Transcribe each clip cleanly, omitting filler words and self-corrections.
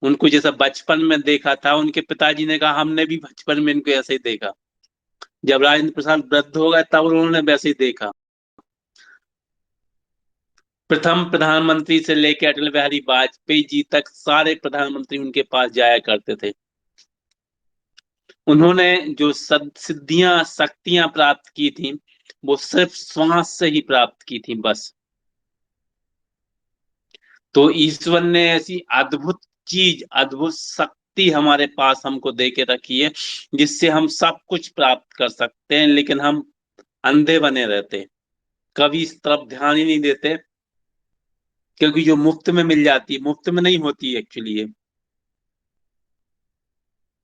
उनको जैसा बचपन में देखा था, उनके पिताजी ने कहा हमने भी बचपन में इनको ऐसे ही देखा। जब राजेंद्र प्रसाद वृद्ध हो गए तब उन्होंने वैसे ही देखा। प्रथम प्रधानमंत्री से लेकर अटल बिहारी वाजपेयी जी तक सारे प्रधानमंत्री उनके पास जाया करते थे। उन्होंने जो सिद्धियां शक्तियां प्राप्त की थी वो सिर्फ श्वास से ही प्राप्त की थी बस। तो ईश्वर ने ऐसी अद्भुत चीज, अद्भुत शक्ति हमारे पास हमको दे के रखी है, जिससे हम सब कुछ प्राप्त कर सकते हैं, लेकिन हम अंधे बने रहते, कभी इस तरफ ध्यान ही नहीं देते। क्योंकि जो मुफ्त में मिल जाती है मुफ्त में नहीं होती एक्चुअली ये।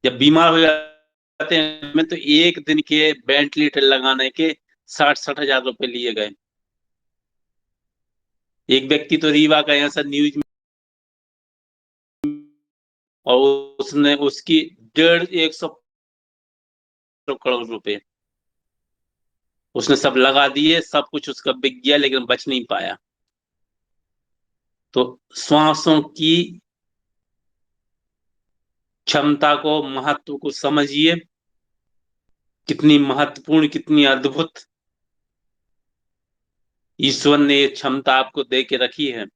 जब बीमार हो जाते हैं मैं तो एक दिन के वेंटिलेटर लगाने के 60-60 हजार रुपए लिए गए। एक व्यक्ति तो रीवा का ऐसा न्यूज में, और उसने उसकी 150 करोड़ रुपए उसने सब लगा दिए, सब कुछ उसका बिक गया, लेकिन बच नहीं पाया। तो श्वासों की क्षमता को, महत्व को समझिए, कितनी महत्वपूर्ण, कितनी अद्भुत ईश्वर ने ये क्षमता आपको दे के रखी है।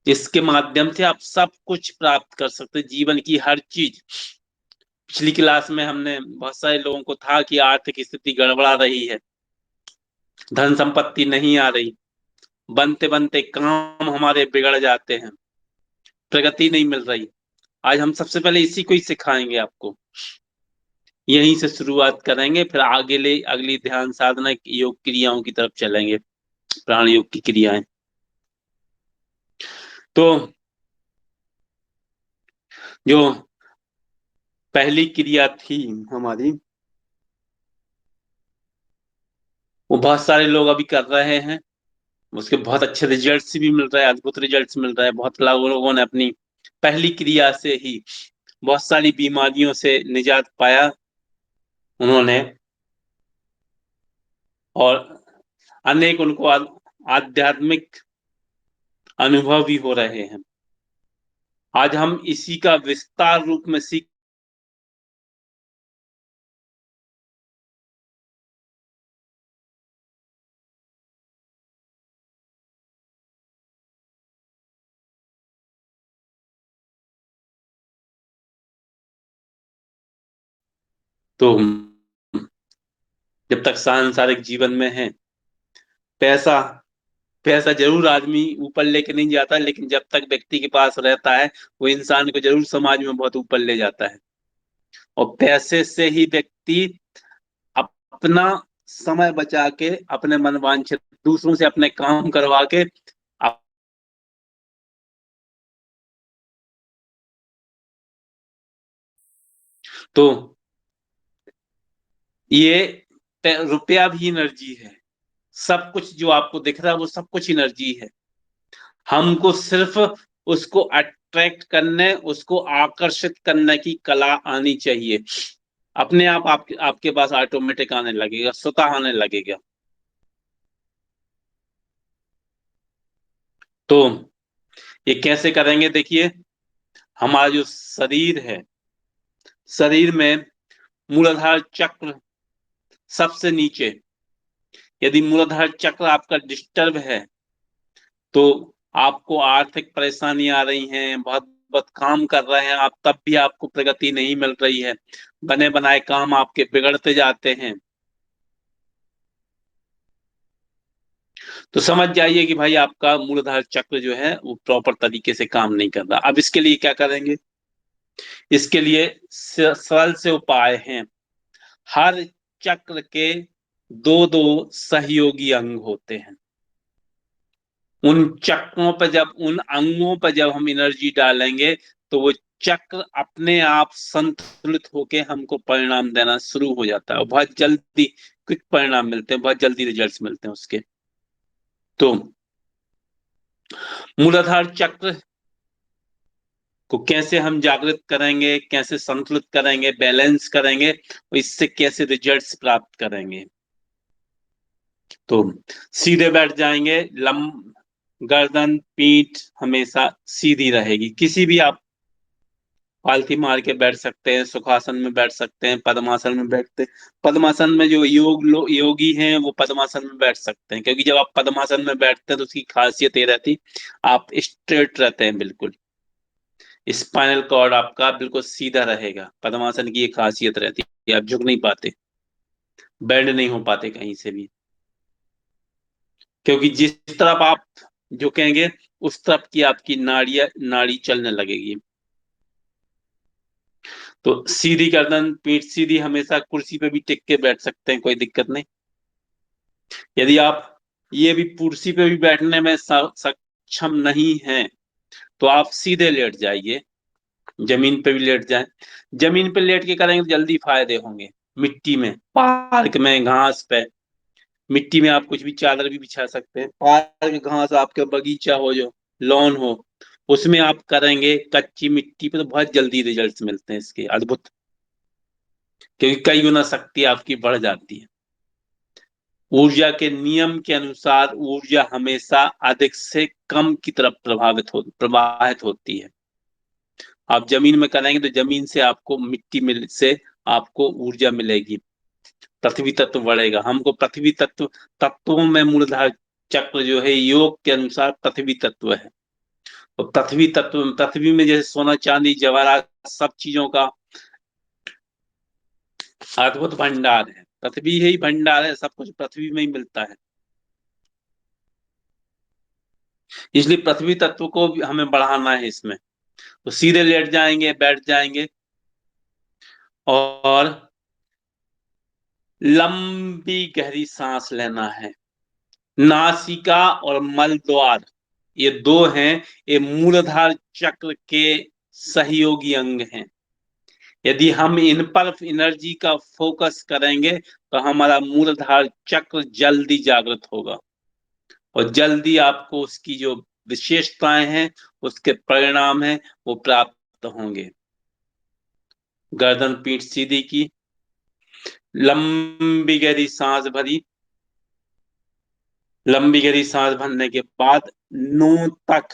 इसके माध्यम से आप सब कुछ प्राप्त कर सकते हैं, जीवन की हर चीज। पिछली क्लास में हमने बहुत सारे लोगों को था कि आर्थिक स्थिति गड़बड़ा रही है, धन संपत्ति नहीं आ रही, बनते बनते काम हमारे बिगड़ जाते हैं, प्रगति नहीं मिल रही। आज हम सबसे पहले इसी को ही सिखाएंगे आपको। यहीं से शुरुआत करेंगे, फिर आगे ले अगली ध्यान साधना योग क्रियाओं की तरफ चलेंगे, प्राण योग की क्रियाएं। तो जो पहली क्रिया थी हमारी, वो बहुत सारे लोग अभी कर रहे हैं, उसके बहुत अच्छे रिजल्ट्स भी मिल रहे हैं, अद्भुत रिजल्ट्स मिल रहे हैं। बहुत लोगों ने अपनी पहली क्रिया से ही बहुत सारी बीमारियों से निजात पाया उन्होंने, और अनेक उनको आध्यात्मिक अनुभव भी हो रहे हैं। आज हम इसी का विस्तार रूप में सीख। तो जब तक सांसारिक जीवन में है, पैसा पैसा जरूर आदमी ऊपर लेके नहीं जाता, लेकिन जब तक व्यक्ति के पास रहता है वो इंसान को जरूर समाज में बहुत ऊपर ले जाता है। और पैसे से ही व्यक्ति अपना समय बचा के, अपने मनवांछित दूसरों से अपने काम करवा के अप- तो ये रुपया भी एनर्जी है। सब कुछ जो आपको दिख रहा है वो सब कुछ एनर्जी है। हमको सिर्फ उसको अट्रैक्ट करने, उसको आकर्षित करने की कला आनी चाहिए। अपने आप आपके पास ऑटोमेटिक आने लगेगा, स्वतः आने लगेगा। तो ये कैसे करेंगे देखिए। हमारा जो शरीर है, शरीर में मूलाधार चक्र सबसे नीचे, यदि मूलाधार चक्र आपका डिस्टर्ब है तो आपको आर्थिक परेशानी आ रही हैं, बहुत बहुत काम कर रहे हैं आप, तब भी आपको प्रगति नहीं मिल रही है, बने बनाए काम आपके बिगड़ते जाते हैं, तो समझ जाइए कि भाई आपका मूलाधार चक्र जो है वो प्रॉपर तरीके से काम नहीं कर रहा। अब इसके लिए क्या करेंगे? इसके लिए सरल से उपाय हैं। हर चक्र के दो दो सहयोगी अंग होते हैं। उन चक्रों पर जब, उन अंगों पर जब हम एनर्जी डालेंगे तो वो चक्र अपने आप संतुलित होके हमको परिणाम देना शुरू हो जाता है, और बहुत जल्दी क्विक परिणाम मिलते हैं, बहुत जल्दी रिजल्ट्स मिलते हैं उसके। तो मूलाधार चक्र को कैसे हम जागृत करेंगे, कैसे संतुलित करेंगे, बैलेंस करेंगे, और इससे कैसे रिजल्ट्स प्राप्त करेंगे? तो सीधे बैठ जाएंगे, गर्दन पीठ हमेशा सीधी रहेगी। किसी भी आप पालथी मार के बैठ सकते हैं, सुखासन में बैठ सकते हैं, पद्मासन में बैठते हैं। पद्मासन में जो योगी हैं वो पद्मासन में बैठ सकते हैं, क्योंकि जब आप पद्मासन में बैठते हैं तो उसकी खासियत ये रहती, आप स्ट्रेट रहते हैं बिल्कुल। स्पाइनल कॉर्ड आपका बिल्कुल सीधा रहेगा। पद्मासन की ये खासियत रहती है, आप झुक नहीं पाते, बेंड नहीं हो पाते कहीं से भी, क्योंकि जिस तरफ आप झुकेंगे उस तरफ की आपकी नाड़ी चलने लगेगी। तो सीधी गर्दन, पीठ सीधी, हमेशा कुर्सी पे भी टिक के बैठ सकते हैं, कोई दिक्कत नहीं। यदि आप ये भी कुर्सी पे भी बैठने में सक्षम नहीं हैं तो आप सीधे लेट जाइए, जमीन पे भी लेट जाएं। जमीन पे लेट के करेंगे तो जल्दी फायदे होंगे। मिट्टी में, पार्क में, घास पे, मिट्टी में आप कुछ भी चादर भी बिछा सकते हैं। पार्क, घास, आपके बगीचा हो, जो लॉन हो, उसमें आप करेंगे कच्ची मिट्टी पे तो बहुत जल्दी रिजल्ट्स मिलते हैं इसके, अद्भुत। क्योंकि कई गुना शक्ति आपकी बढ़ जाती है। ऊर्जा के नियम के अनुसार ऊर्जा हमेशा अधिक से कम की तरफ प्रवाहित होती है। आप जमीन में करेंगे तो जमीन से आपको, मिट्टी मिल से आपको ऊर्जा मिलेगी, पृथ्वी तत्व बढ़ेगा। हमको पृथ्वी तत्व, तत्वों में मूलधार चक्र जो है योग के अनुसार पृथ्वी तत्व है। और पृथ्वी तत्व, पृथ्वी में जैसे सोना चांदी जवाहरात, सब चीजों का अद्भुत भंडार है। पृथ्वी ही भंडार है, सब कुछ पृथ्वी में ही मिलता है। इसलिए पृथ्वी तत्व को भी हमें बढ़ाना है इसमें। तो सीधे लेट जाएंगे, बैठ जाएंगे, और लंबी गहरी सांस लेना है। नासिका और मल द्वार, ये दो हैं, ये मूलाधार चक्र के सहयोगी अंग हैं। यदि हम इन पर एनर्जी का फोकस करेंगे तो हमारा मूलाधार चक्र जल्दी जागृत होगा, और जल्दी आपको उसकी जो विशेषताएं हैं, उसके परिणाम हैं, वो प्राप्त होंगे। गर्दन पीठ सीधी की, लंबी गहरी सांस भरी। लंबी गहरी सांस भरने के बाद नो तक,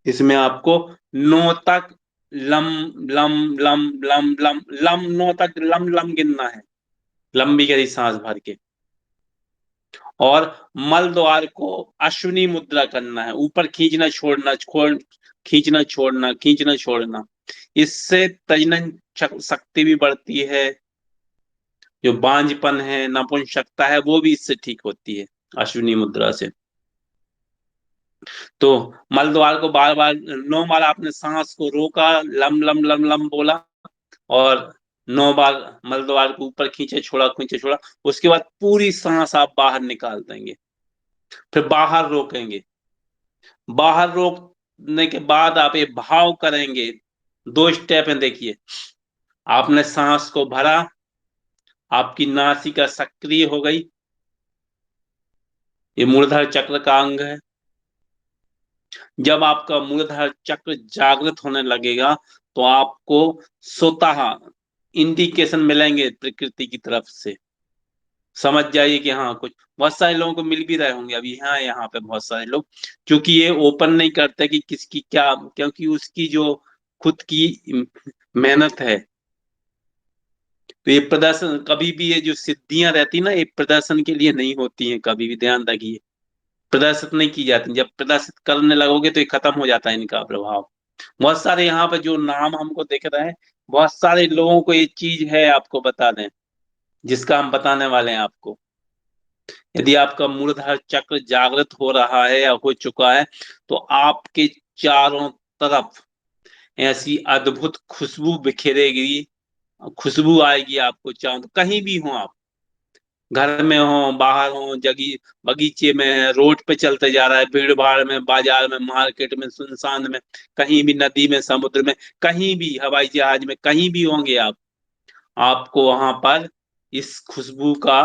इसमें आपको नो तक लम लम लम लम लम लम, नो तक लम लम गिनना है, लंबी गहरी सांस भर के। और मल द्वार को अश्विनी मुद्रा करना है, ऊपर खींचना छोड़ना, खींचना छोड़ना, खींचना छोड़ना। इससे प्रजनन शक्ति भी बढ़ती है, जो बांझपन है, नपुंसकता है, वो भी इससे ठीक होती है, अश्विनी मुद्रा से। तो मल द्वार को बार बार 9 बार आपने सांस को रोका, लम लम लम लम बोला, और 9 बार मल द्वार को ऊपर खींचे छोड़ा, खींचे छोड़ा। उसके बाद पूरी सांस आप बाहर निकाल देंगे, फिर बाहर रोकेंगे। बाहर रोकने के बाद आप ये भाव करेंगे। 2 स्टेप है, देखिए। आपने सांस को भरा, आपकी नासिका सक्रिय हो गई, ये मूलाधार चक्र का अंग है। जब आपका मूलाधार चक्र जागृत होने लगेगा तो आपको स्वतः इंडिकेशन मिलेंगे प्रकृति की तरफ से। समझ जाइए कि हाँ, कुछ बहुत सारे लोगों को मिल भी रहे होंगे अभी, यहाँ पे बहुत सारे लोग, क्योंकि ये ओपन नहीं करते कि किसकी क्या, क्योंकि उसकी जो खुद की मेहनत है। तो ये प्रदर्शन कभी भी, ये जो सिद्धियां रहती ना, ये प्रदर्शन के लिए नहीं होती हैं, कभी भी ध्यान रखिए। प्रदर्शित नहीं की जाती, जब प्रदर्शित करने लगोगे तो ये खत्म हो जाता है इनका प्रभाव। बहुत सारे यहाँ पे जो नाम हमको दिख रहे हैं, बहुत सारे लोगों को ये चीज है, आपको बता दें, जिसका हम बताने वाले हैं आपको। यदि आपका मूलाधार चक्र जागृत हो रहा है या हो चुका है तो आपके चारों तरफ ऐसी अद्भुत खुशबू बिखेरेगी, खुशबू आएगी आपको चारों, कहीं भी हो आप, घर में हो, बाहर हो, जगी बगीचे में है, रोड पे चलते जा रहा है, भीड़ भाड़ में, बाजार में, मार्केट में, सुनसान में, कहीं भी, नदी में, समुद्र में, कहीं भी, हवाई जहाज में, कहीं भी होंगे आप, आपको वहां पर इस खुशबू का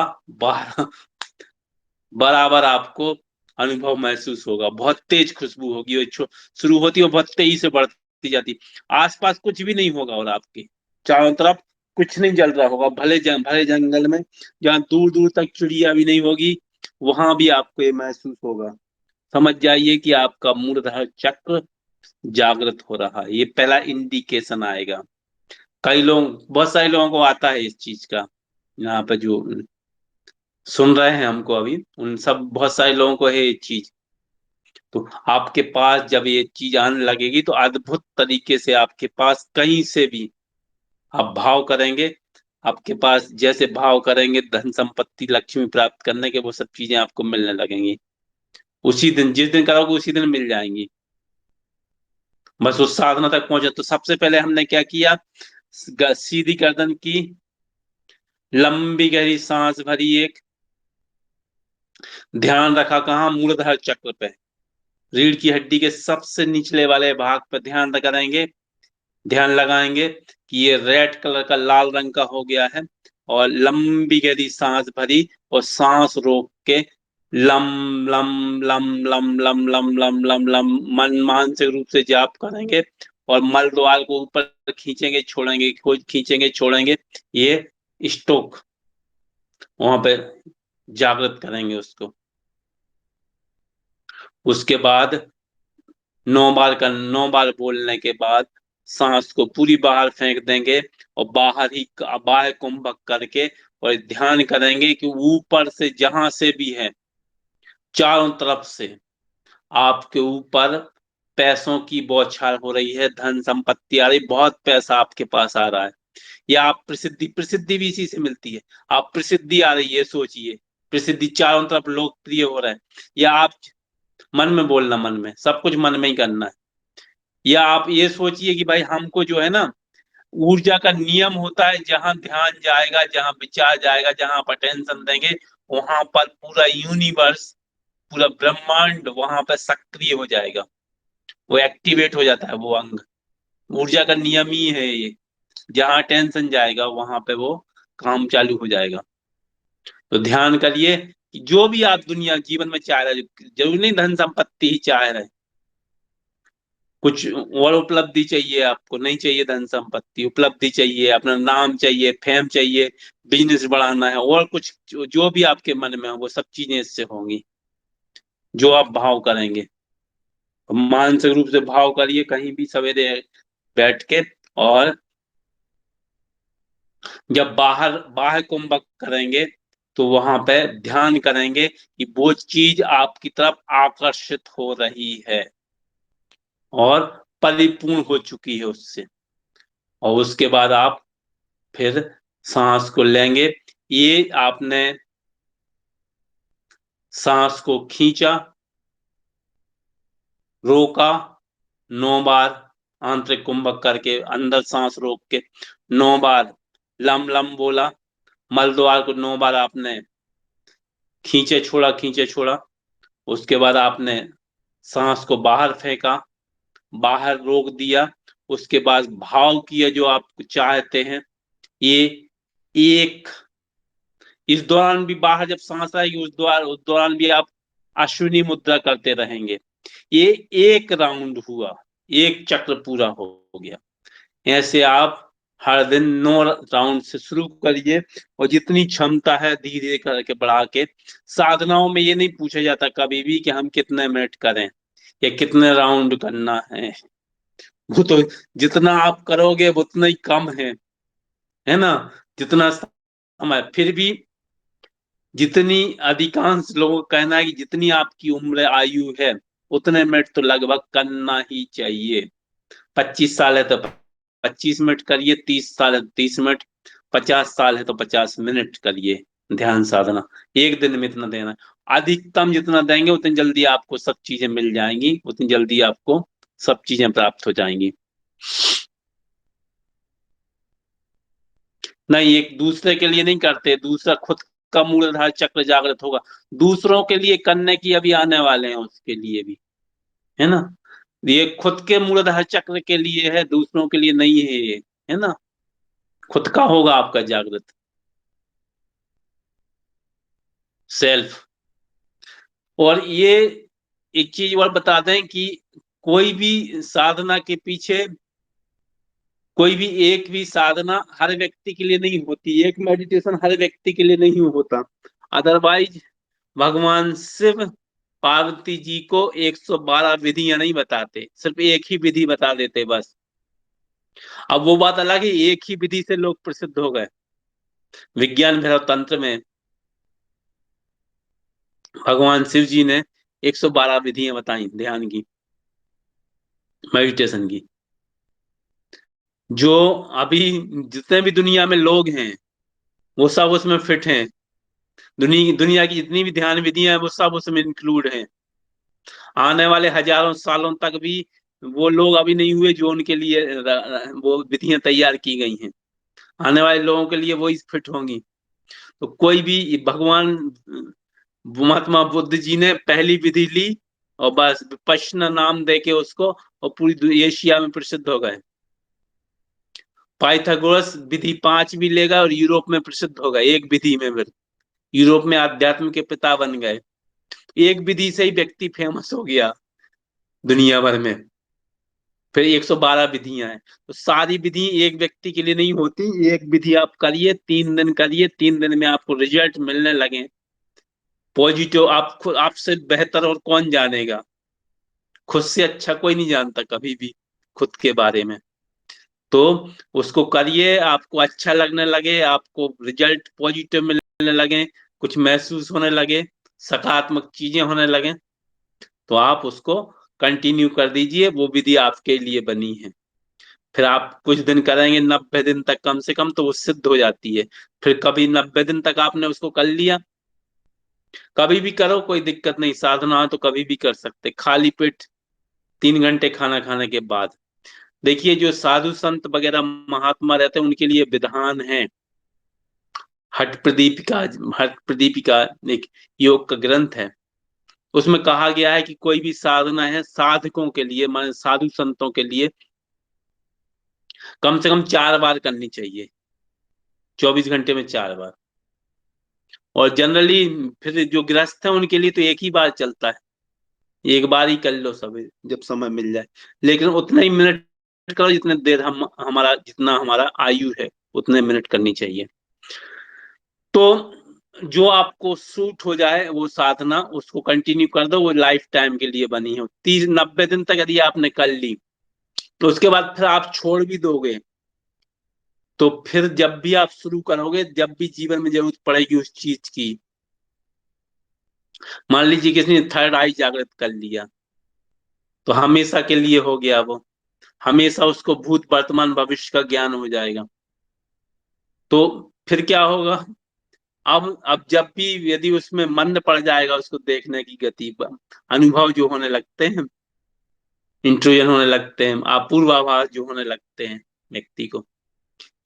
बराबर आपको अनुभव महसूस होगा। बहुत तेज खुशबू होगी, वो शुरू होती है और बहुत तेजी से बढ़ती जाती। आसपास कुछ भी नहीं होगा, और आपके चारों तरफ कुछ नहीं जल रहा होगा, भले जंगल में, जहाँ दूर दूर तक चिड़िया भी नहीं होगी, वहां भी आपको ये महसूस होगा। समझ जाइए कि आपका मूलाधार चक्र जागृत हो रहा है, ये पहला इंडिकेशन आएगा। कई लोग, बहुत सारे लोगों को आता है इस चीज का, यहाँ पे जो सुन रहे हैं हमको अभी, उन सब बहुत सारे लोगों को है ये चीज। तो आपके पास जब ये चीज आने लगेगी तो अद्भुत तरीके से आपके पास कहीं से भी आप भाव करेंगे, आपके पास जैसे भाव करेंगे धन संपत्ति लक्ष्मी प्राप्त करने के, वो सब चीजें आपको मिलने लगेंगी। उसी दिन, जिस दिन करोगे उसी दिन मिल जाएंगी। बस उस साधना तक पहुंचे। तो सबसे पहले हमने क्या किया, सीधी गर्दन की, लंबी गहरी सांस भरी, एक ध्यान रखा कहाँ, मूलाधार चक्र पे, रीढ़ की हड्डी के सबसे निचले वाले भाग पर ध्यान करेंगे, ध्यान लगाएंगे कि ये रेड कलर का, लाल रंग का हो गया है। और लंबी गहरी सांस भरी और सांस रोक के लम लम लम लम लम लम लम लम लम मन मानसिक रूप से जाप करेंगे। और मल द्वार को ऊपर खींचेंगे छोड़ेंगे, कोई खींचेंगे छोड़ेंगे, ये स्टोक वहां पे जागृत करेंगे उसको। उसके बाद 9 बार का, 9 बार बोलने के बाद सांस को पूरी बाहर फेंक देंगे और बाहर ही बाह्य कुंभक करके, और ध्यान करेंगे कि ऊपर से जहां से भी है, चारों तरफ से आपके ऊपर पैसों की बौछार हो रही है, धन संपत्ति आ रही, बहुत पैसा आपके पास आ रहा है। या आप प्रसिद्धि, प्रसिद्धि भी इसी से मिलती है, आप प्रसिद्धि आ रही है, सोचिए प्रसिद्धि चारों तरफ लोकप्रिय हो रहा है। या आप मन में बोलना, मन में सब कुछ मन में ही करना है। या आप ये सोचिए कि भाई हमको जो है ना, ऊर्जा का नियम होता है, जहां ध्यान जाएगा, जहां विचार जाएगा, जहां आप अटेंशन देंगे, वहां पर पूरा यूनिवर्स, पूरा ब्रह्मांड वहां पर सक्रिय हो जाएगा, वो एक्टिवेट हो जाता है वो अंग। ऊर्जा का नियम ही है ये, जहां टेंशन जाएगा वहां पे वो काम चालू हो जाएगा। तो ध्यान करिए कि जो भी आप दुनिया जीवन में चाह रहे, जरूरी नहीं धन संपत्ति ही चाह रहे, कुछ और उपलब्धि चाहिए आपको, नहीं चाहिए धन संपत्ति, उपलब्धि चाहिए, अपना नाम चाहिए, फेम चाहिए, बिजनेस बढ़ाना है, और कुछ जो भी आपके मन में हो, वो सब चीजें इससे होंगी जो आप भाव करेंगे। मानसिक रूप से भाव करिए कहीं भी सवेरे बैठ के। और जब बाहर बाह्य कुंभक करेंगे तो वहां पे ध्यान करेंगे कि वो चीज आपकी तरफ आकर्षित हो रही है और परिपूर्ण हो चुकी है उससे। और उसके बाद आप फिर सांस को लेंगे। ये आपने सांस को खींचा, रोका 9 बार, आंतरिक कुंभक करके अंदर सांस रोक के 9 बार लम लम बोला, मल द्वार को 9 बार आपने खींचे छोड़ा, खींचे छोड़ा। उसके बाद आपने सांस को बाहर फेंका, बाहर रोक दिया। उसके बाद भाव किया जो आप चाहते हैं, ये एक, इस दौरान भी बाहर जब सांस आएगी उस दौरान भी आप अश्विनी मुद्रा करते रहेंगे। ये एक राउंड हुआ, एक चक्र पूरा हो गया। ऐसे आप हर दिन 9 राउंड से शुरू करिए, और जितनी क्षमता है धीरे धीरे करके बढ़ा के। साधनाओं में ये नहीं पूछा जाता कभी भी कि हम कितने मिनट करें या कितने राउंड करना है, वो तो जितना आप करोगे वो उतना ही कम है ना। जितना समय, फिर भी जितनी, अधिकांश लोगों का कहना है कि जितनी आपकी उम्र आयु है उतने मिनट तो लगभग करना ही चाहिए। 25 साल है तो 25 मिनट करिए, 30 साल है तो 30 मिनट, 50 साल है तो 50 मिनट करिए ध्यान साधना। एक दिन में इतना देना है। अधिकतम जितना देंगे उतनी जल्दी आपको सब चीजें मिल जाएंगी, उतनी जल्दी आपको सब चीजें प्राप्त हो जाएंगी। नहीं, एक दूसरे के लिए नहीं करते, दूसरा खुद का मूलाधार चक्र जागृत होगा, दूसरों के लिए करने की अभी आने वाले हैं उसके लिए भी, है ना। ये खुद के मूलाधार चक्र के लिए है, दूसरों के लिए नहीं है ये, है ना। खुद का होगा आपका जागृत, सेल्फ। और ये एक चीज और बता दें कि कोई भी साधना के पीछे, कोई भी एक भी साधना हर व्यक्ति के लिए नहीं होती, एक मेडिटेशन हर व्यक्ति के लिए नहीं होता। अदरवाइज भगवान शिव पार्वती जी को 112 विधियां नहीं बताते, सिर्फ एक ही विधि बता देते बस। अब वो बात अलग है, एक ही विधि से लोग प्रसिद्ध हो गए। विज्ञान भैरव तंत्र में भगवान शिव जी ने 112 विधियां बताई ध्यान की, मेडिटेशन की। जो अभी जितने भी दुनिया में लोग हैं वो सब उसमें फिट हैं। दुनिया की जितनी भी ध्यान विधियां हैं वो सब उसमें इंक्लूड हैं। आने वाले हजारों सालों तक भी वो लोग अभी नहीं हुए जो उनके लिए वो विधियां तैयार की गई हैं। आने वाले लोगों के लिए वही फिट होंगी। तो कोई भी भगवान महात्मा बुद्ध जी ने पहली विधि ली और बस विपश्यना नाम देके उसको, और पूरी एशिया में प्रसिद्ध हो गए। पाइथागोरस विधि 5 भी लेगा और यूरोप में प्रसिद्ध होगा एक विधि में। फिर यूरोप में अध्यात्म के पिता बन गए। एक विधि से ही व्यक्ति फेमस हो गया दुनिया भर में। फिर 112 विधियां हैं, तो सारी विधि एक व्यक्ति के लिए नहीं होती। एक विधि आप करिए, 3 दिन करिए, 3 दिन में आपको रिजल्ट मिलने लगे पॉजिटिव। आप खुद आपसे बेहतर और कौन जानेगा? खुद से अच्छा कोई नहीं जानता कभी भी खुद के बारे में। तो उसको करिए, आपको अच्छा लगने लगे, आपको रिजल्ट पॉजिटिव मिलने लगे, कुछ महसूस होने लगे, सकारात्मक चीजें होने लगे, तो आप उसको कंटिन्यू कर दीजिए। वो विधि आपके लिए बनी है। फिर आप कुछ दिन करेंगे, 90 दिन तक कम से कम, तो वो सिद्ध हो जाती है। फिर कभी 90 दिन तक आपने उसको कर लिया, कभी भी करो, कोई दिक्कत नहीं। साधना हो तो कभी भी कर सकते, खाली पेट 3 घंटे खाना खाने के बाद। देखिए जो साधु संत वगैरह महात्मा रहते हैं उनके लिए विधान है। हठ प्रदीपिका, हठ प्रदीपिका एक योग का ग्रंथ है। उसमें कहा गया है कि कोई भी साधना है साधकों के लिए, मान साधु संतों के लिए कम से कम 4 बार करनी चाहिए, 24 घंटे में 4 बार। और जनरली फिर जो गृहस्थ है उनके लिए तो एक ही बार चलता है, एक बार ही कर लो सब जब समय मिल जाए। लेकिन उतना ही मिनट करो जितने देर हम हमारा जितना हमारा आयु है उतने मिनट करनी चाहिए। तो जो आपको सूट हो जाए वो साधना, उसको कंटिन्यू कर दो, वो लाइफ टाइम के लिए बनी है। 30-90 दिन तक यदि आपने कर ली तो उसके बाद फिर आप छोड़ भी दोगे, तो फिर जब भी आप शुरू करोगे, जब भी जीवन में जरूरत पड़ेगी उस चीज की, मान लीजिए किसी ने थर्ड आई जागृत कर लिया तो हमेशा के लिए हो गया वो, हमेशा उसको भूत वर्तमान भविष्य का ज्ञान हो जाएगा। तो फिर क्या होगा? अब जब भी यदि उसमें मन पड़ जाएगा उसको देखने की गति पर, अनुभव जो होने लगते हैं, इंट्रूजन होने लगते हैं, अपूर्वाभास जो होने लगते हैं व्यक्ति को,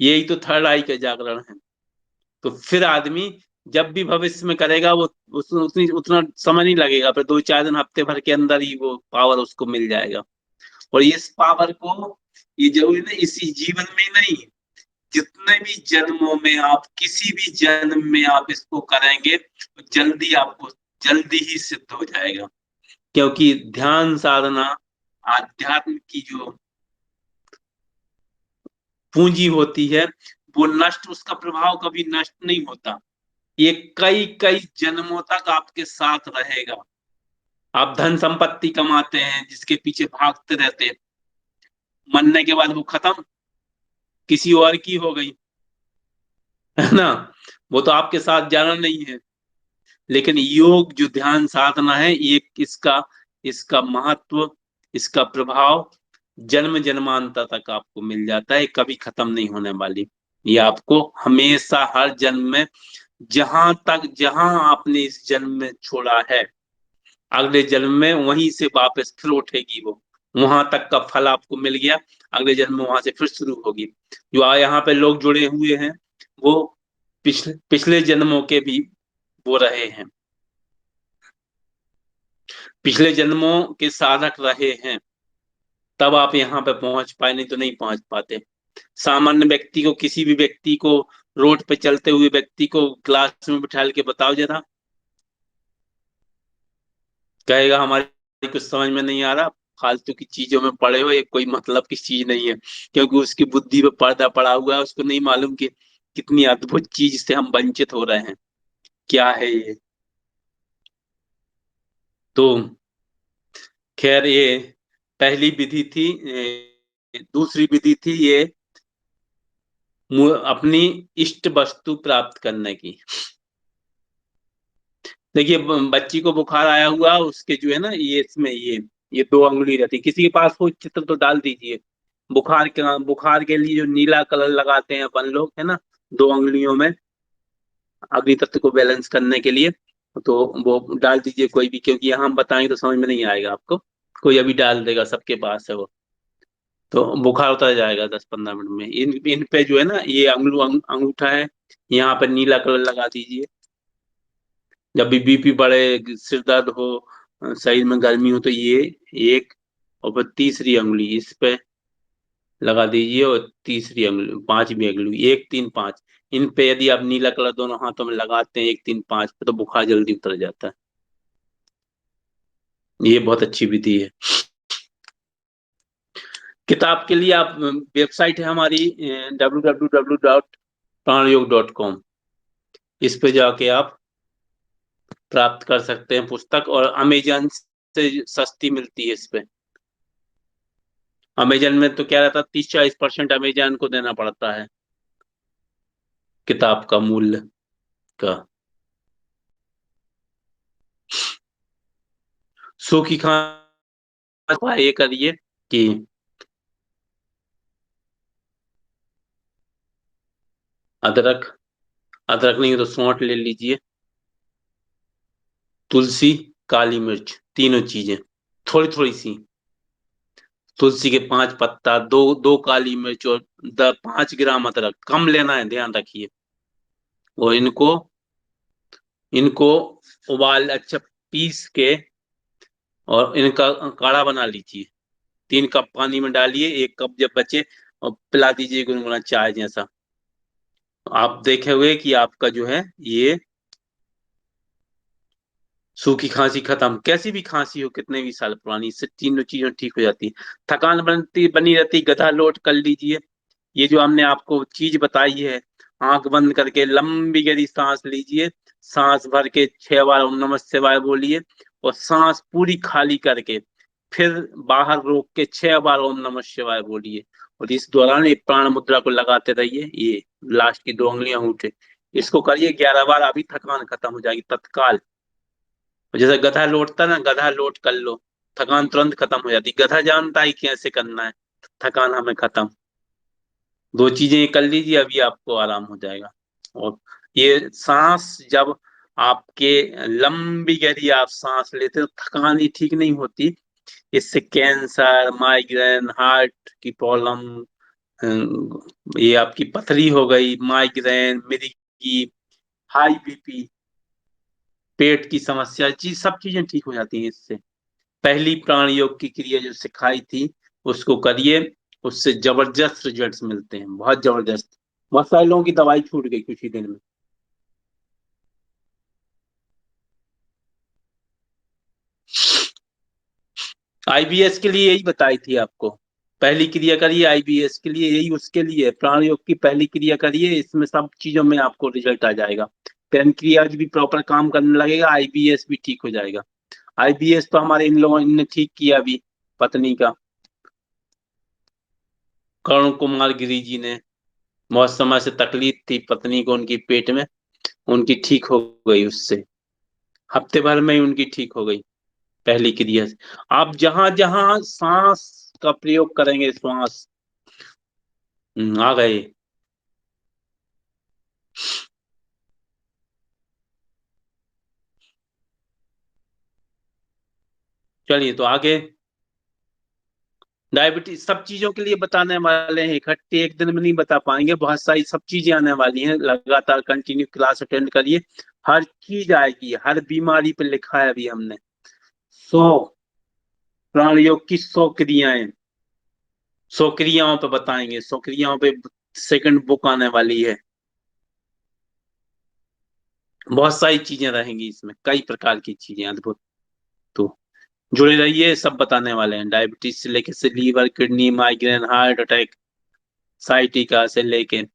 यही तो थर्ड आई का जागरण है। तो फिर आदमी जब भी भविष्य में करेगा वो उतना समय नहीं लगेगा, फिर 2-4 दिन हफ्ते भर के अंदर ही वो पावर उसको मिल जाएगा। और इस पावर को, ये जरूरी नहीं इसी जीवन में नहीं, जितने भी जन्मों में आप किसी भी जन्म में आप इसको करेंगे तो जल्दी ही सिद्ध हो जाएगा। क्योंकि ध्यान साधना आध्यात्म की जो पूंजी होती है वो नष्ट, उसका प्रभाव कभी नष्ट नहीं होता। ये कई कई जन्मों तक आपके साथ रहेगा। आप धन संपत्ति कमाते हैं जिसके पीछे भागते रहते हैं, मरने के बाद वो खत्म, किसी और की हो गई, है ना? वो तो आपके साथ जाना नहीं है। लेकिन योग जो ध्यान साधना है, ये इसका इसका महत्व, इसका प्रभाव जन्म जन्मांतर तक आपको मिल जाता है, कभी खत्म नहीं होने वाली। ये आपको हमेशा हर जन्म में, जहां आपने इस जन्म में छोड़ा है, अगले जन्म में वहीं से वापस फिर उठेगी वो। वहां तक का फल आपको मिल गया, अगले जन्म में वहां से फिर शुरू होगी। जो यहाँ पे लोग जुड़े हुए हैं वो पिछले पिछले जन्मों के भी वो रहे हैं, पिछले जन्मों के साधक रहे हैं, तब आप यहाँ पे पहुंच पाए, नहीं तो नहीं पहुंच पाते। सामान्य व्यक्ति को, किसी भी व्यक्ति को, रोड पे चलते हुए व्यक्ति को क्लास में बिठा के बताओ जरा, कहेगा हमारी कुछ समझ में नहीं आ रहा, फालतू की चीजों में पड़े हो, ये कोई मतलब की चीज नहीं है। क्योंकि उसकी बुद्धि पे पर्दा पड़ा हुआ है, उसको नहीं मालूम कि कितनी अद्भुत चीज से हम वंचित हो रहे हैं, क्या है ये। तो खैर ये पहली विधि थी। दूसरी विधि थी ये अपनी इष्ट वस्तु प्राप्त करने की। देखिए बच्ची को बुखार आया हुआ, उसके जो है ना ये इसमें ये 2 अंगुली रहती है, किसी के पास हो चित्र तो डाल दीजिए। बुखार के लिए जो नीला कलर लगाते हैं अपन लोग, है ना, 2 अंगुलियों में अग्नि तत्व को बैलेंस करने के लिए। तो वो डाल दीजिए कोई भी, क्योंकि यहाँ हम बताएंगे तो समझ में नहीं आएगा आपको। कोई अभी डाल देगा, सबके पास है वो। तो बुखार उतर जाएगा 10-15 मिनट में। इन इन पे जो है ना ये अंगूठा है, यहाँ पे नीला कलर लगा दीजिए। जब भी बीपी बढ़े, सिर दर्द हो, शरीर में गर्मी हो, तो ये एक, और फिर तीसरी अंगुली इस पे लगा दीजिए, और तीसरी अंगुली, पांचवी अंगुली, 1 3 5, इन पे यदि आप नीला कलर दोनों हाथों में लगाते हैं 1 3 5 पे, तो बुखार जल्दी उतर जाता है। ये बहुत अच्छी विधि है। किताब के लिए आप, वेबसाइट है हमारी www.pranayog.com, इस पे जाके आप प्राप्त कर सकते हैं पुस्तक, और अमेजन से सस्ती मिलती है इस पे। अमेजन में तो क्या रहता है, 30-40% अमेजन को देना पड़ता है किताब का मूल्य का। सूखी खांसी का ये करिए कि अदरक, अदरक नहीं तो सौंठ ले लीजिए, तुलसी, काली मिर्च, तीनों चीजें थोड़ी थोड़ी सी। तुलसी के 5 पत्ता, दो दो काली मिर्च, और 5 ग्राम अदरक, कम लेना है, ध्यान रखिए। और इनको इनको उबाल अच्छा पीस के, और इनका काढ़ा बना लीजिए। 3 कप पानी में डालिए, 1 कप जब बचे, और पिला दीजिए गुनगुना चाय जैसा। आप देखे हुए कि आपका जो है ये सूखी खांसी खत्म, कैसी भी खांसी हो, कितने भी साल पुरानी, इससे तीनों चीजें ठीक हो जाती है। थकान बनी रहती, गधा लोट कर लीजिए। ये जो हमने आपको चीज बताई है, आंख बंद करके लंबी गहरी सांस लीजिए। सांस भर के 6 बार ओम नमः शिवाय बोलिए, और सांस पूरी खाली करके फिर बाहर रोक के 6 बार ओम नमः शिवाय बोलिए। और इस दौरान एक प्राण मुद्रा को लगाते रहिए, ये लास्ट की 2 अंगुलियां उठे, इसको करिए 11 बार, अभी थकान खत्म हो जाएगी तत्काल। जैसे गधा लौटता ना, गधा लोट कर लो, थकान तुरंत खत्म हो जाती, गधा जानता है कैसे करना है, थकान हमें खत्म। 2 चीजें कर लीजिए, अभी आपको आराम हो जाएगा। और ये सांस जब आपके लंबी गहरी आप सांस लेते हो, थकान ही ठीक नहीं होती। इससे कैंसर, माइग्रेन, हार्ट की प्रॉब्लम, ये आपकी पथरी हो गई, माइग्रेन, मिर्गी, हाई बीपी, पेट की समस्या, सब चीजें ठीक हो जाती हैं इससे। पहली प्राण योग की क्रिया जो सिखाई थी, उसको करिए, उससे जबरदस्त रिजल्ट्स मिलते हैं, बहुत जबरदस्त। बहुत सारे लोगों की दवाई छूट गई कुछ ही दिन में। आईबीएस के लिए यही बताई थी आपको, पहली क्रिया करिए आईबीएस के लिए, यही उसके लिए प्राण योग की पहली क्रिया करिए, इसमें सब चीजों में आपको रिजल्ट आ जाएगा। पेनक्रियाज भी प्रॉपर काम करने लगेगा, आईबीएस भी ठीक हो जाएगा। आईबीएस तो हमारे इन लोगों ने ठीक किया अभी, पत्नी का, करुण कुमार गिरी जी ने। बहुत समय से तकलीफ थी पत्नी को उनकी पेट में, उनकी ठीक हो गई उससे, हफ्ते भर में ही उनकी ठीक हो गई पहली क्रिया से। आप जहां जहां सांस का प्रयोग करेंगे, श्वास, आ गए। चलिए तो आगे, डायबिटीज सब चीजों के लिए बताने वाले हैं, इकट्ठे एक दिन में नहीं बता पाएंगे, बहुत सारी सब चीजें आने वाली हैं, लगातार कंटिन्यू क्लास अटेंड करिए। हर चीज आएगी, हर बीमारी पे लिखा है अभी हमने। 100 प्राण योग की 100 क्रियाएं, 100 क्रियाओं पे बताएंगे, 100 क्रियाओं पे सेकंड बुक आने वाली है। बहुत सारी चीजें रहेंगी इसमें, कई प्रकार की चीजें अद्भुत। तो जुड़े रहिए, सब बताने वाले हैं, डायबिटीज से लेके से liver, kidney, migraine, heart attack, sciatica से लेके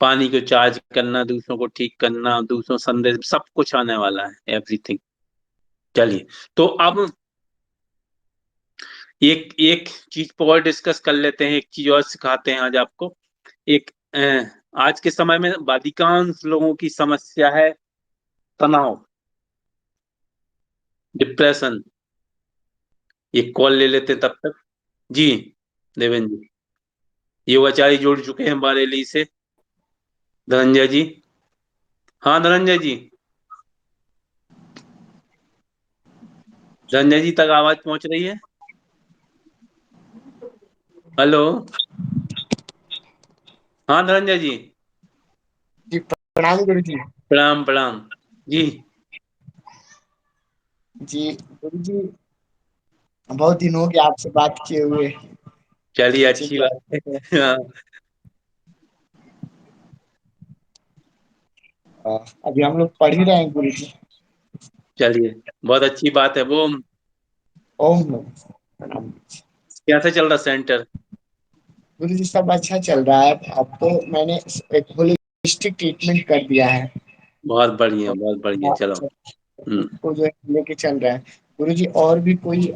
पानी को चार्ज करना, दूसरों को ठीक करना, दूसरों संदेश, सब कुछ आने वाला है, एवरीथिंग। चलिए, तो अब एक एक चीज पर और डिस्कस कर लेते हैं, एक चीज और सिखाते हैं आज आपको। एक आज के समय में अधिकांश लोगों की समस्या है तनाव, डिप्रेशन। एक कॉल ले लेते हैं तब तक। जी देवेंद्र जी, युवाचारी जुड़ चुके हैं बरेली से। धनंजय जी, हाँ धनंजय जी, धनंजय जी तक आवाज पहुंच रही है? हेलो, हाँ धनंजय जी, जी प्रणाम गुरु जी। प्रणाम प्रणाम। जी जी गुरु जी, बहुत दिन हो गया आपसे बात किए हुए। चलिए, सोचे अच्छी कि बात है। हाँ, अभी हम लोग पढ़ ही रहे हैं गुरु जी। चलिए, बहुत अच्छी बात है वो। ओम नमः प्रणाम। कैसे चल रहा सेंटर? गुरु जी सब अच्छा चल रहा है। अब तो मैंने एक होलिस्टिक ट्रीटमेंट कर दिया है, बहुत बढ़िया, तो बहुत बढ़िया, चलो। हम्म। उसको जो है लेके चल रहा है। गुरु जी और भी कोई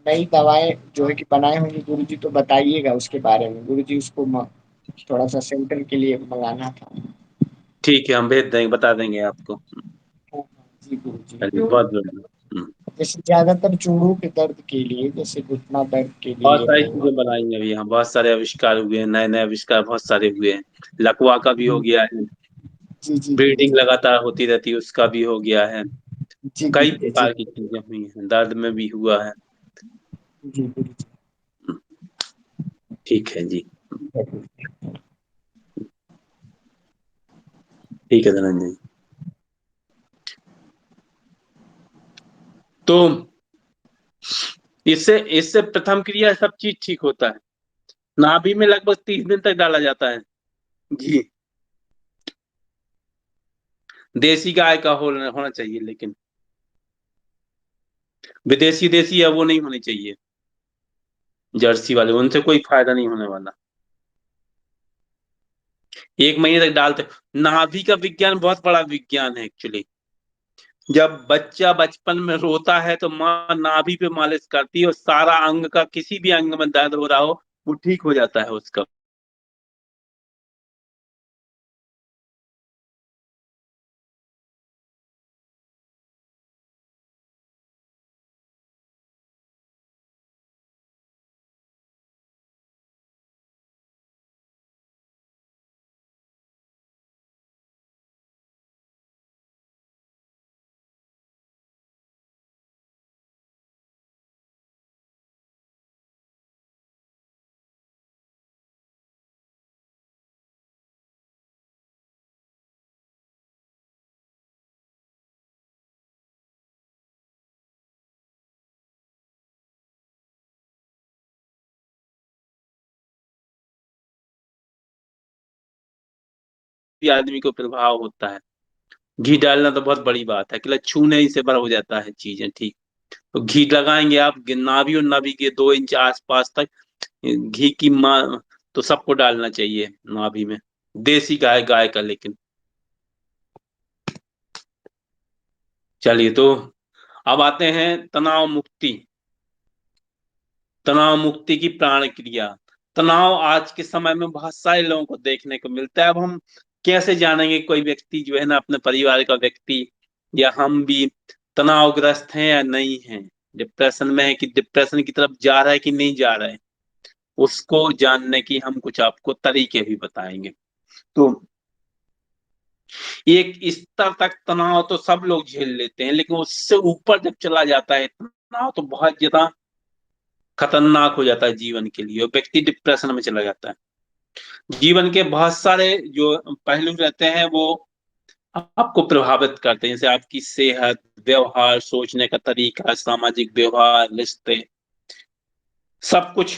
नई दवाएं जो है कि बनाए होंगे गुरु जी, तो बताइएगा उसके बारे में गुरु जी। उसको थोड़ा सा सेंटर के लिए मंगाना था। ठीक है, हम भेज देंगे, बता देंगे आपको। जी गुरु जी। चलिए, बहुत बढ़िया। जैसे ज्यादातर जोड़ों के दर्द के लिए, जैसे घुटना दर्द के बहुत लिए सारी हो। चीजें बनाई हैं अभी, यहाँ बहुत सारे आविष्कार हुए हैं, नए नए आविष्कार बहुत सारे हुए हैं। लकवा का भी हो जी गया है, जी जी गुरु ब्रीडिंग जी। लगातार होती रहती है, उसका भी हो गया है। जी कई गुरु जी। जी प्रकार की चीजें हुई हैं, दर्द में भी हुआ है। जी गुरु जी। ठीक है जी। ठीक है गुरु जी। ठीक है धनंजय जी। तो इससे इससे प्रथम क्रिया सब चीज ठीक होता है। नाभि में लगभग 30 दिन तक डाला जाता है। जी, देसी गाय का होना चाहिए, लेकिन विदेशी देसी है वो नहीं होनी चाहिए, जर्सी वाले, उनसे कोई फायदा नहीं होने वाला। 1 महीने तक डालते। नाभि का विज्ञान बहुत बड़ा विज्ञान है एक्चुअली। जब बच्चा बचपन में रोता है तो माँ नाभि पे मालिश करती है, और सारा अंग का, किसी भी अंग में दर्द हो रहा हो वो ठीक हो जाता है उसका। भी आदमी को प्रभाव होता है। घी डालना तो बहुत बड़ी बात है, केवल छूने ही से बड़ा हो जाता है चीजें ठीक। तो घी लगाएंगे आप नाभि, और नाभि के 2 इंच आसपास तक घी की माँ, तो सबको डालना चाहिए नाभि में। देसी गाय, गाय का लेकिन। चलिए, तो अब आते हैं तनाव मुक्ति। तनाव मुक्ति की प्राण क्रिया। तनाव आज के समय में बहुत सारे लोगों को देखने को मिलता है। अब हम कैसे जानेंगे कोई व्यक्ति जो है ना, अपने परिवार का व्यक्ति या हम भी तनावग्रस्त हैं या नहीं हैं, डिप्रेशन में है कि डिप्रेशन की तरफ जा रहा है कि नहीं जा रहा है, उसको जानने की हम कुछ आपको तरीके भी बताएंगे। तो एक स्तर तक तनाव तो सब लोग झेल लेते हैं, लेकिन उससे ऊपर जब चला जाता है तनाव, तो बहुत ज्यादा खतरनाक हो जाता है जीवन के लिए, और व्यक्ति डिप्रेशन में चला जाता है। जीवन के बहुत सारे जो पहलू रहते हैं वो आपको प्रभावित करते हैं, जैसे आपकी सेहत, व्यवहार, सोचने का तरीका, सामाजिक व्यवहार, रिश्ते, सब कुछ।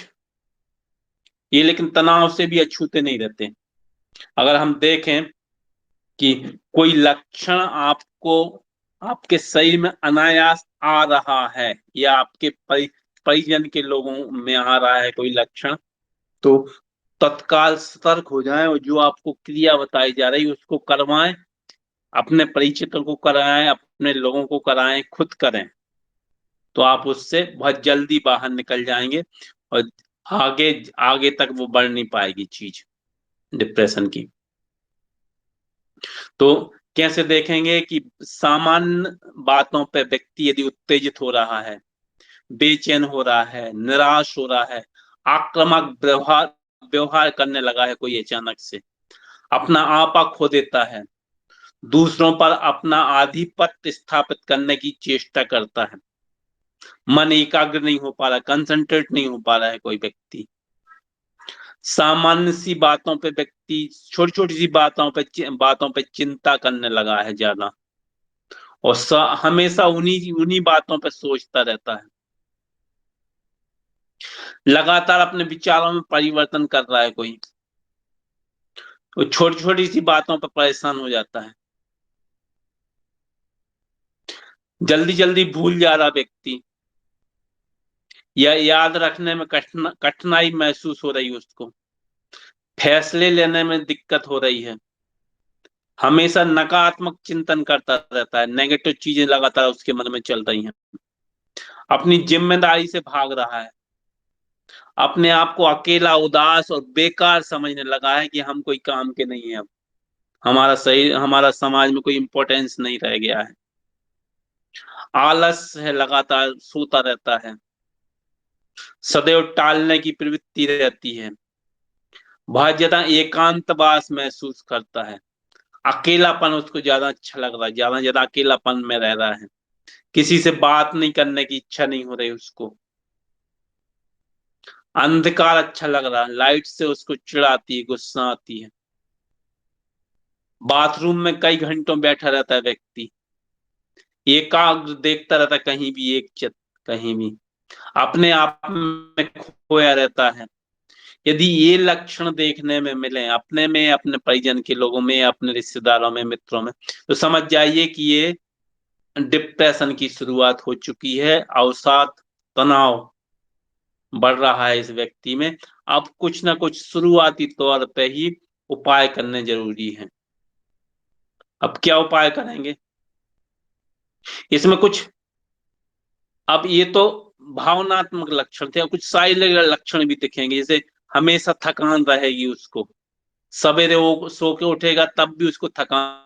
ये लेकिन तनाव से भी अछूते नहीं रहते। अगर हम देखें कि कोई लक्षण आपको, आपके शरीर में अनायास आ रहा है, या आपके परिजन के लोगों में आ रहा है कोई लक्षण, तो तत्काल सतर्क हो जाएं, और जो आपको क्रिया बताई जा रही है उसको करवाएं। अपने परिचितों को कराएं, अपने लोगों को कराएं, खुद करें, तो आप उससे बहुत जल्दी बाहर निकल जाएंगे और आगे आगे तक वो बढ़ नहीं पाएगी चीज डिप्रेशन की। तो कैसे देखेंगे कि सामान्य बातों पे व्यक्ति यदि उत्तेजित हो रहा है, बेचैन हो रहा है, निराश हो रहा है, आक्रामक व्यवहार व्यवहार करने लगा है, कोई अचानक से अपना आपा खो देता है, दूसरों पर अपना आधिपत्य स्थापित करने की चेष्टा करता है, मन एकाग्र नहीं हो पा रहा, कंसंट्रेट नहीं हो पा रहा है कोई व्यक्ति, सामान्य सी बातों पे व्यक्ति, छोटी छोटी सी बातों पे चिंता करने लगा है ज्यादा, और हमेशा उन्हीं उन्हीं बातों पे सोचता रहता है, लगातार अपने विचारों में परिवर्तन कर रहा है कोई, वो छोटी छोटी सी बातों पर परेशान हो जाता है, जल्दी जल्दी भूल जा रहा व्यक्ति, या याद रखने में कठिनाई महसूस हो रही है उसको, फैसले लेने में दिक्कत हो रही है, हमेशा नकारात्मक चिंतन करता रहता है, नेगेटिव चीजें लगातार उसके मन में चल रही हैं, अपनी जिम्मेदारी से भाग रहा है, अपने आप को अकेला, उदास और बेकार समझने लगा है कि हम कोई काम के नहीं है, अब हमारा समाज में कोई इंपॉर्टेंस नहीं रह गया है, आलस है, लगातार सोता रहता है, सदैव टालने की प्रवृत्ति रहती है, बहुत ज्यादा एकांतवास महसूस करता है, अकेलापन उसको ज्यादा अच्छा लग रहा है, ज्यादा ज्यादा अकेलापन में रह रहा है, किसी से बात नहीं करने की इच्छा नहीं हो रही उसको, अंधकार अच्छा लग रहा है, लाइट से उसको चिढ़ आती है, गुस्सा आती है, बाथरूम में कई घंटों बैठा रहता है व्यक्ति, एकाग्र देखता रहता है, कहीं भी एक चित, कहीं भी अपने आप में खोया रहता है। यदि ये लक्षण देखने में मिले अपने में, अपने परिजन के लोगों में, अपने रिश्तेदारों में, मित्रों में, तो समझ जाइए कि ये डिप्रेशन की शुरुआत हो चुकी है, अवसाद, तनाव बढ़ रहा है इस व्यक्ति में। अब कुछ ना कुछ शुरुआती तौर पे ही उपाय करने जरूरी है। अब क्या उपाय करेंगे इसमें कुछ, अब ये तो भावनात्मक लक्षण थे, अब कुछ शारीरिक लक्षण भी दिखेंगे, जैसे हमेशा थकान रहेगी उसको, सवेरे वो सो के उठेगा तब भी उसको थकान